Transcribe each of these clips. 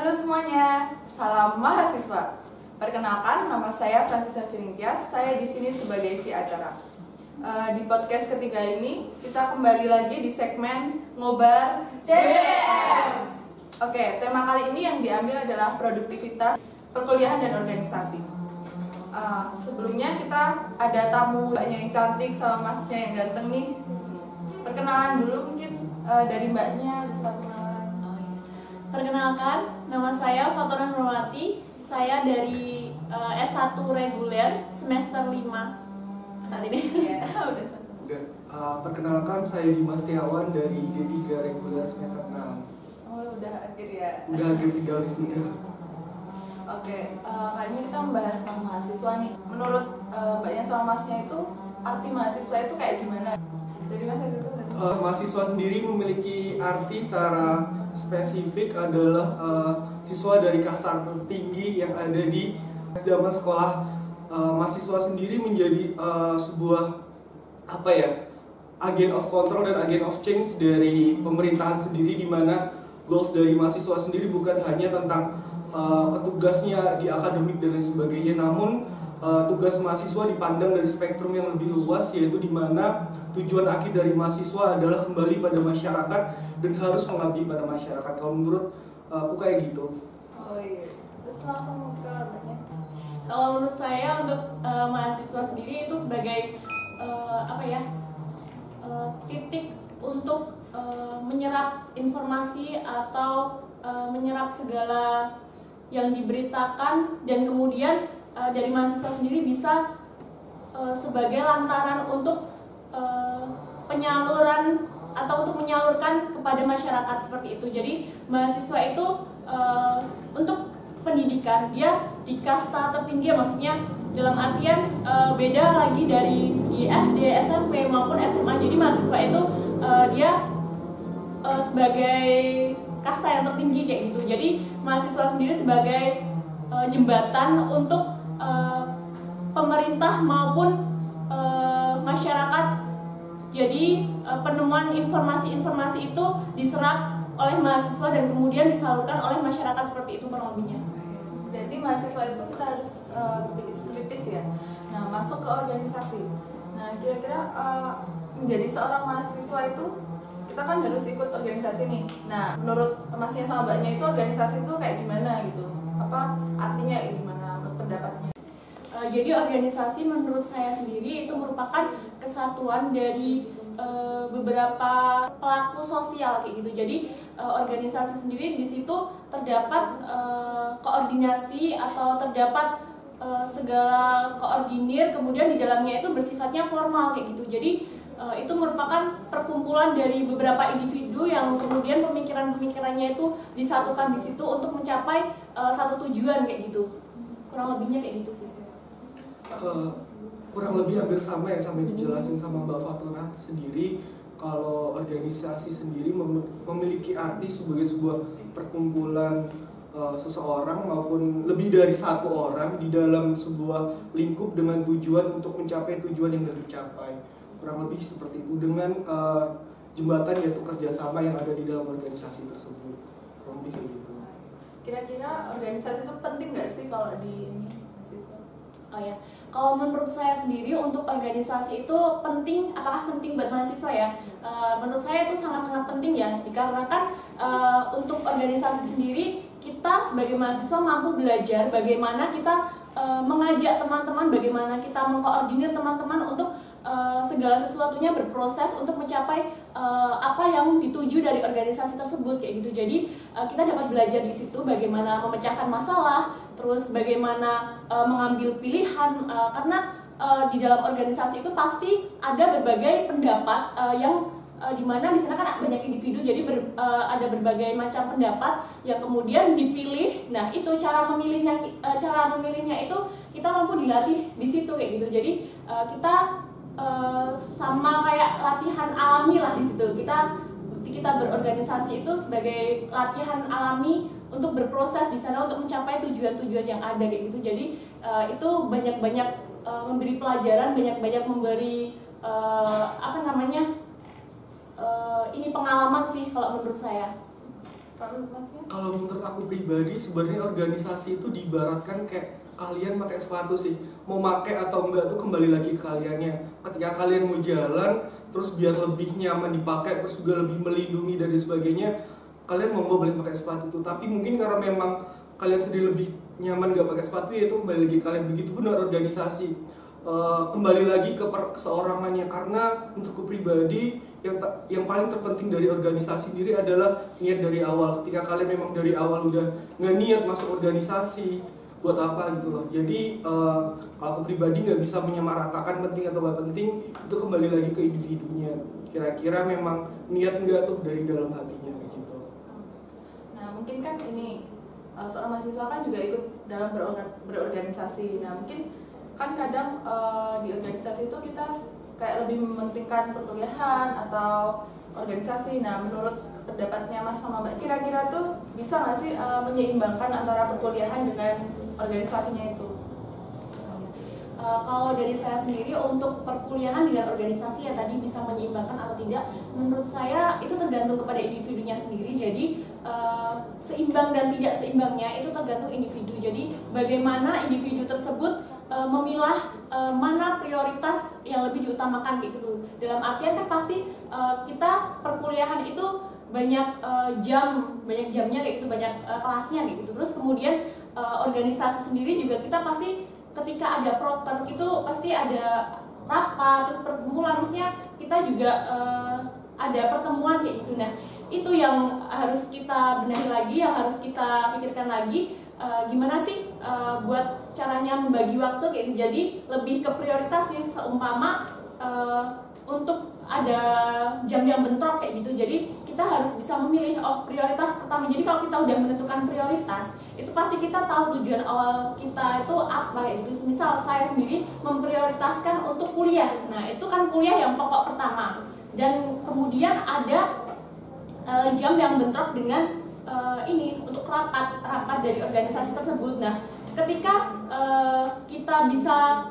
Halo semuanya, salam mahasiswa. Perkenalkan, nama saya Fransisa Ciningtyas. Saya di sini sebagai isi acara. Di podcast ketiga ini, kita kembali lagi di segmen Ngobar DBM. Oke, tema kali ini yang diambil adalah produktivitas perkuliahan dan organisasi. Sebelumnya kita ada tamu mbaknya yang cantik sama masnya yang ganteng nih. Perkenalan dulu mungkin dari mbaknya bisa kenalan. Perkenalkan, nama saya Fathona Nurmawati. Saya dari S1 reguler semester 5 saat ini. Ya, udah satu. Perkenalkan, saya Dimas Setiawan dari D3 reguler semester 6. Oh, udah akhir ya? Udah akhir 3 wisuda. Oke, kali ini kita membahas tentang mahasiswa nih. Menurut mbaknya sama masnya itu, arti mahasiswa itu kayak gimana? Jadi mas itu Mahasiswa sendiri memiliki arti secara spesifik adalah siswa dari kasta tertinggi yang ada di zaman sekolah. Mahasiswa sendiri menjadi sebuah agen of control dan agen of change dari pemerintahan sendiri, di mana goals dari mahasiswa sendiri bukan hanya tentang tugasnya di akademik dan lain sebagainya, namun tugas mahasiswa dipandang dari spektrum yang lebih luas, yaitu di mana tujuan akhir dari mahasiswa adalah kembali pada masyarakat dan harus mengabdi pada masyarakat. Kalau menurut aku kayak gitu. Oh iya, terus langsung ke mbaknya. Kalau menurut saya untuk mahasiswa sendiri itu sebagai titik untuk menyerap informasi atau menyerap segala yang diberitakan, dan kemudian dari mahasiswa sendiri bisa sebagai lantaran untuk penyaluran atau untuk menyalurkan kepada masyarakat seperti itu. Jadi mahasiswa itu untuk pendidikan dia di kasta tertinggi, maksudnya dalam artian beda lagi dari segi SD, SMP maupun SMA. Jadi mahasiswa itu dia sebagai kasta yang tertinggi kayak gitu. Jadi mahasiswa sendiri sebagai jembatan untuk pemerintah maupun masyarakat. Jadi penemuan informasi-informasi itu diserap oleh mahasiswa dan kemudian disalurkan oleh masyarakat, seperti itu kurang lebihnya. Berarti mahasiswa itu kita harus begitu kritis ya. Nah, masuk ke organisasi. Nah, kira-kira menjadi seorang mahasiswa itu kita kan harus ikut organisasi nih. Nah, menurut masnya sama mbaknya itu organisasi itu kayak gimana gitu? Apa artinya gimana menurut pendapatnya? Jadi organisasi menurut saya sendiri itu merupakan kesatuan dari beberapa pelaku sosial kayak gitu. Jadi organisasi sendiri di situ terdapat koordinasi atau terdapat segala koordinir, kemudian di dalamnya itu bersifatnya formal kayak gitu. Jadi itu merupakan perkumpulan dari beberapa individu yang kemudian pemikiran-pemikirannya itu disatukan di situ untuk mencapai satu tujuan kayak gitu. Kurang lebihnya kayak gitu sih. Kurang lebih hampir sama yang sampai dijelasin sama Mbak Fathona sendiri. Kalau organisasi sendiri memiliki arti sebagai sebuah perkumpulan seseorang maupun lebih dari satu orang di dalam sebuah lingkup dengan tujuan untuk mencapai tujuan yang dicapai. Kurang lebih seperti itu, dengan jembatan yaitu kerjasama yang ada di dalam organisasi tersebut. Kurang lebih kayak gitu. Kira-kira organisasi itu penting nggak sih kalau di ini mahasiswa? Oh ya, kalau menurut saya sendiri untuk organisasi itu penting. Apakah penting buat mahasiswa ya? Menurut saya itu sangat-sangat penting ya, dikarenakan untuk organisasi sendiri kita sebagai mahasiswa mampu belajar bagaimana kita mengajak teman-teman, bagaimana kita mengkoordinir teman-teman untuk segala sesuatunya berproses untuk mencapai apa yang dituju dari organisasi tersebut kayak gitu. Jadi kita dapat belajar di situ bagaimana memecahkan masalah, terus bagaimana mengambil pilihan, karena di dalam organisasi itu pasti ada berbagai pendapat yang dimana di sana kan banyak individu, jadi ada berbagai macam pendapat yang kemudian dipilih. Nah itu cara memilihnya itu kita mampu dilatih di situ kayak gitu. Jadi kita sama kayak latihan alami lah di situ. Kita berorganisasi itu sebagai latihan alami untuk berproses di sana untuk mencapai tujuan-tujuan yang ada kayak gitu. Jadi itu banyak-banyak memberi pelajaran, banyak-banyak memberi ini pengalaman sih kalau menurut saya. Kalau Masnya? Kalau menurut aku pribadi sebenarnya organisasi itu diibaratkan kayak kalian pakai sepatu sih. Mau pakai atau enggak tuh kembali lagi ke kaliannya. Ketika kalian mau jalan, terus biar lebih nyaman dipakai, terus juga lebih melindungi dan sebagainya, kalian mau boleh pakai sepatu itu. Tapi mungkin karena memang kalian sendiri lebih nyaman gak pakai sepatu, ya itu kembali lagi kalian. Begitu pun dengan organisasi. Kembali lagi ke keseorangannya, karena untukku pribadi yang paling terpenting dari organisasi sendiri adalah niat dari awal. Ketika kalian memang dari awal udah nggak niat masuk organisasi, buat apa gitu loh. Jadi kalau aku pribadi nggak bisa menyamaratakan penting atau nggak penting, itu kembali lagi ke individunya. Kira-kira memang niat nggak tuh dari dalam hatinya gitu. Nah mungkin kan ini seorang mahasiswa kan juga ikut dalam berorganisasi. Nah mungkin kan kadang di organisasi itu kita kayak lebih mementingkan perkuliahan atau organisasi. Nah menurut pendapatnya Mas sama Mbak, kira-kira tuh bisa nggak sih menyeimbangkan antara perkuliahan dengan organisasinya itu? Kalau dari saya sendiri untuk perkuliahan dengan organisasi ya tadi bisa menyeimbangkan atau tidak, menurut saya itu tergantung kepada individunya sendiri. Jadi seimbang dan tidak seimbangnya itu tergantung individu. Jadi bagaimana individu tersebut memilah mana prioritas yang lebih diutamakan gitu. Dalam artian kan pasti kita perkuliahan itu banyak jamnya kayak gitu, banyak kelasnya kayak gitu. Terus kemudian organisasi sendiri juga kita pasti ketika ada prokter itu pasti ada rapat, terus perkumpulan, maksudnya kita juga ada pertemuan kayak gitu. Nah itu yang harus kita benahi lagi, yang harus kita pikirkan lagi, gimana sih buat caranya membagi waktu kayak gitu. Jadi lebih ke prioritas sih, seumpama untuk ada jam yang bentrok kayak gitu. Jadi kita harus bisa memilih prioritas pertama. Jadi kalau kita udah menentukan prioritas, itu pasti kita tahu tujuan awal kita itu apa kayak gitu. Misal saya sendiri memprioritaskan untuk kuliah. Nah, itu kan kuliah yang pokok pertama. Dan kemudian ada jam yang bentrok dengan ini untuk rapat dari organisasi tersebut. Nah, ketika kita bisa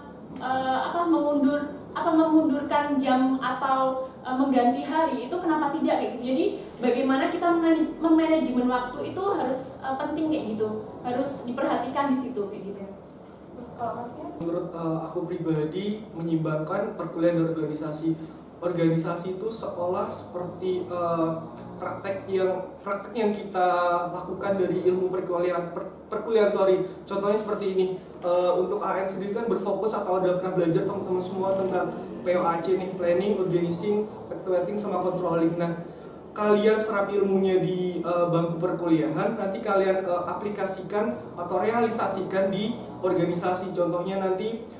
memundurkan jam atau mengganti hari, itu kenapa tidak kayak gitu. Jadi bagaimana kita memanajemen waktu itu harus penting kayak gitu, harus diperhatikan di situ kayak gitu. Kalau Masnya? Menurut aku pribadi menyimbangkan perkuliahan dan organisasi. Organisasi itu seolah seperti praktek yang kita lakukan dari ilmu perkuliahan. Contohnya seperti ini. Untuk AN sendiri kan berfokus atau ada pernah belajar teman-teman semua tentang POAC nih, planning, organizing, activating, sama controlling. Nah, kalian serap ilmunya di bangku perkuliahan, nanti kalian aplikasikan atau realisasikan di organisasi. Contohnya nanti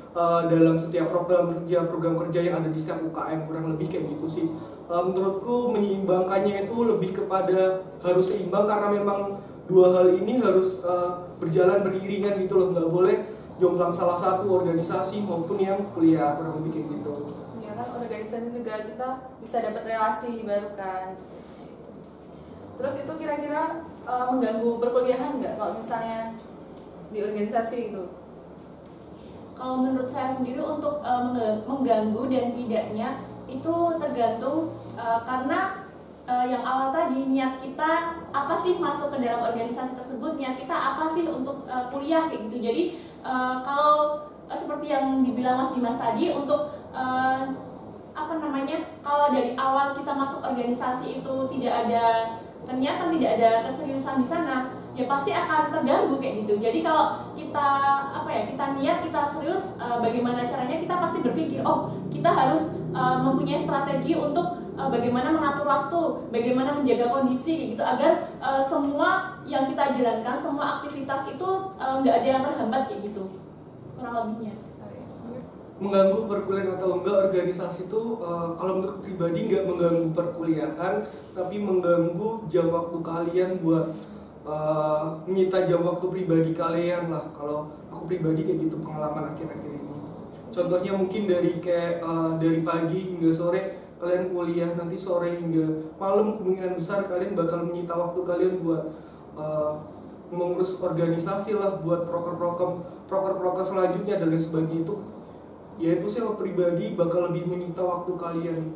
dalam setiap program kerja yang ada di setiap UKM, kurang lebih kayak gitu sih. Menurutku menyeimbangkannya itu lebih kepada harus seimbang, karena memang dua hal ini harus berjalan beriringan gitu loh, nggak boleh jomplang salah satu, organisasi maupun yang kuliah, kurang lebih kayak gitu. Ya kan organisasi juga kita bisa dapat relasi baru kan. Terus itu kira-kira mengganggu perkuliahan nggak kalau misalnya di organisasi itu? Kalau menurut saya sendiri untuk mengganggu dan tidaknya itu tergantung karena yang awal tadi niat kita apa sih masuk ke dalam organisasi tersebut, niat kita apa sih untuk kuliah kayak gitu. Jadi kalau seperti yang dibilang Mas Dimas tadi, untuk kalau dari awal kita masuk organisasi itu tidak ada ternyata tidak ada keseriusan di sana, ya pasti akan terganggu kayak gitu. Jadi kalau kita kita niat, kita serius, bagaimana caranya, kita pasti berpikir kita harus mempunyai strategi untuk bagaimana mengatur waktu, bagaimana menjaga kondisi kayak gitu, agar semua yang kita jalankan, semua aktivitas itu nggak ada yang terhambat kayak gitu, kurang lebihnya. Mengganggu perkuliahan atau enggak organisasi itu kalau menurut pribadi nggak mengganggu perkuliahan, tapi mengganggu jam waktu kalian buat menyita jam waktu pribadi kalian lah. Kalau aku pribadi kayak gitu pengalaman akhir-akhir ini. Contohnya mungkin dari pagi hingga sore kalian kuliah, nanti sore hingga malam kemungkinan besar kalian bakal menyita waktu kalian buat mengurus organisasi lah, buat proker selanjutnya dan lain sebagainya. Itu ya itu sih, aku pribadi bakal lebih menyita waktu kalian.